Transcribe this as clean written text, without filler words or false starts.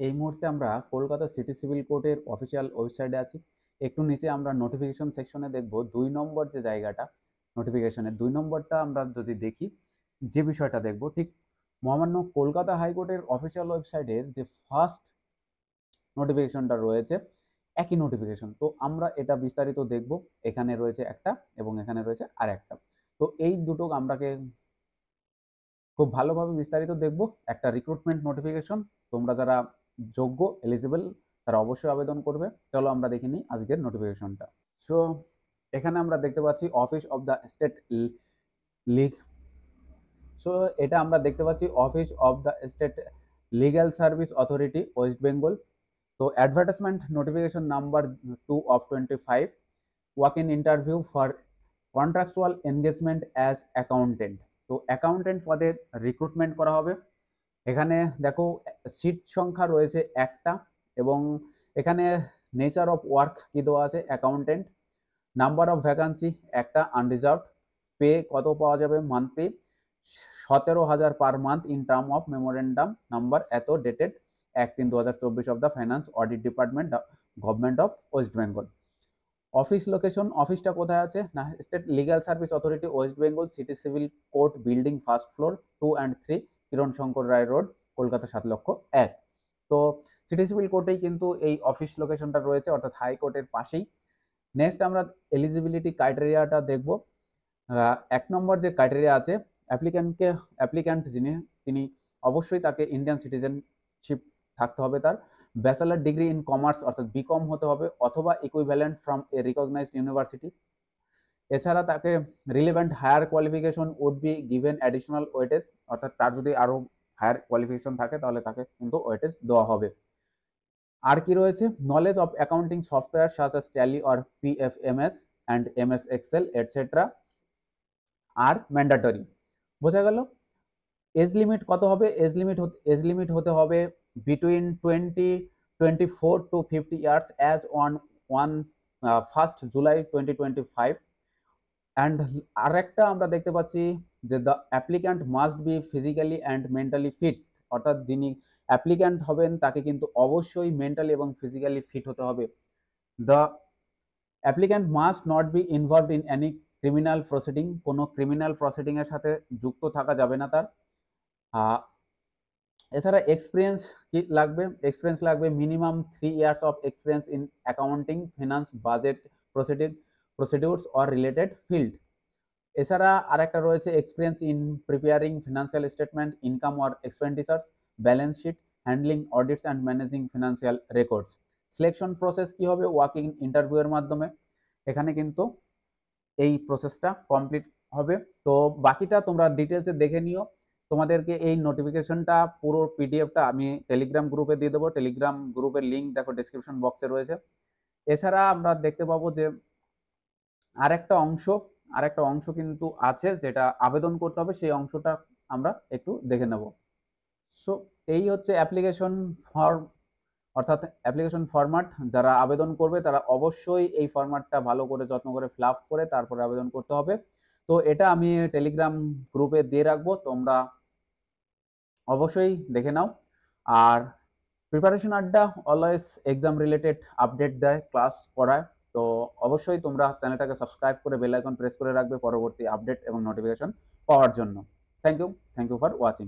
এই মুহূর্তে আমরা কলকাতা সিটি সিভিল কোর্টের অফিসিয়াল ওয়েবসাইটে আছি। একটু নিচে আমরা নোটিফিকেশন সেকশনে দেখব ২ নম্বর যে জায়গাটা, নোটিফিকেশনের ২ নম্বরটা আমরা যদি দেখি, যে বিষয়টা দেখব ঠিক মহামান্য কলকাতা হাইকোর্টের অফিসিয়াল ওয়েবসাইটের যে ফার্স্ট নোটিফিকেশনটা রয়েছে, একই নোটিফিকেশন। তো আমরা এটা বিস্তারিত দেখব। এখানে রয়েছে একটা এবং এখানে রয়েছে আরেকটা। তো এই দুটো আমরাকে খুব ভালোভাবে বিস্তারিত দেখব। একটা রিক্রুটমেন্ট নোটিফিকেশন, তোমরা যারা যোগ্য এলিজিবল তারা অবশ্যই আবেদন করবে। চলো আমরা দেখে নিই আজকের নোটিফিকেশনটা। সো এখানে আমরা দেখতে পাচ্ছি office of the state league. So এটা আমরা দেখতে পাচ্ছি office of the state legal service authority West Bengal. তো advertisement notification number 2 of 25, walk in interview for contractual engagement as accountant. তো অ্যাকাউন্টেন্ট পদে রিক্রুটমেন্ট করা হবে। এখানে দেখো সিট সংখ্যা রয়েছে একটা এবং এখানে নেচার অফ ওয়ার্ক কি দেওয়া আছে, অ্যাকাউন্টেন্ট। নাম্বার অফ ভ্যাকান্সি একটা, আনরিজার্ভড। পে কত পাওয়া যাবে, monthly 17,000 per month in term of memorandum number এত dated 1/3/2024 of the finance audit department government of West Bengal. Office location, অফিসটা কোথায় আছে না, state legal service authority West Bengal, city civil court building, first floor, 2 and 3, Kiran Shankar Roy Road, Kolkata 7,00,001। তো city civil কোর্টেই কিন্তু এই office লোকেশনটা রয়েছে, অর্থাৎ হাইকোর্টের পাশেই। নেক্সট আমরা এলিজিবিলিটি ক্রাইটেরিয়াটা দেখব। 1 নম্বর যে ক্রাইটেরিয়া আছে, অ্যাপ্লিক্যান্ট যিনি তিনি অবশ্যই তাকে ইন্ডিয়ান সিটিজেনশিপ থাকতে হবে, তার ব্যাচেলার ডিগ্রি ইন কমার্স অর্থাৎ বিকম হতে হবে অথবা equivalent from a recognised university. এছাড়া তাকে relevant higher qualification would be given additional weightage, অর্থাৎ তার যদি আরো হায়ার কোয়ালিফিকেশন থাকে তাহলে তাকে কিন্তু ওয়েটেজ দেওয়া হবে। আর কি রয়েছে, knowledge of accounting software such as Tally or PFMS and MS Excel etcetera are mandatory. বোঝা গেল। এজ লিমিট কত হবে, এজ লিমিট হতে হবে between 24 to 50 years as on 1 July 2025। And আরেকটা আমরা দেখতে পাচ্ছি যে the applicant must be physically and mentally fit, অর্থাৎ যিনি অ্যাপ্লিক্যান্ট হবেন তাকে কিন্তু অবশ্যই মেন্টালি এবং ফিজিক্যালি ফিট হতে হবে। The applicant must not be involved in any criminal proceeding, কোনো ক্রিমিনাল প্রসিডিং এর সাথে যুক্ত থাকা যাবে না তার। এছাড়া এক্সপিরিয়েন্স কি লাগবে, এক্সপিরিয়েন্স লাগবে minimum 3 years of experience in accounting, finance, budget procedures or related field. এছাড়া আরেকটা রয়েছে experience in preparing financial statement, income or expenditures, balance sheet, handling audits and managing financial records. Selection process কি হবে, walking interview এর মাধ্যমে এখানে কিন্তু এই প্রসেসটা কমপ্লিট হবে। তো বাকিটা তোমরা ডিটেলসে দেখে নিও। তোমাদেরকে এই নোটিফিকেশনটা পুরো পিডিএফটা আমি টেলিগ্রাম গ্রুপে দিয়ে দেবো। টেলিগ্রাম গ্রুপের লিঙ্ক দেখো ডেসক্রিপশন বক্সে রয়েছে। এছাড়া আমরা দেখতে পাবো যে আরেকটা অংশ কিন্তু আছে যেটা আবেদন করতে হবে, সেই অংশটা আমরা একটু দেখে নেব। সো এই হচ্ছে অ্যাপ্লিকেশন ফর্ম, অর্থাৎ অ্যাপ্লিকেশন ফরম্যাট। যারা আবেদন করবে তারা অবশ্যই এই ফরম্যাটটা ভালো করে যত্ন করে ফিল আপ করে তারপরে আবেদন করতে হবে। তো এটা আমি টেলিগ্রাম গ্রুপে দিয়ে রাখবো, তোমরা অবশ্যই দেখে নাও। আর প্রিপারেশন আড্ডা অলওয়েজ এক্সাম রিলেটেড আপডেট দেয়, ক্লাস করায়। তো অবশ্যই তোমরা চ্যানেলটাকে সাবস্ক্রাইব করে বেল আইকন প্রেস করে রাখবে পরবর্তী আপডেট এবং নোটিফিকেশন পাওয়ার জন্য। Thank you for watching.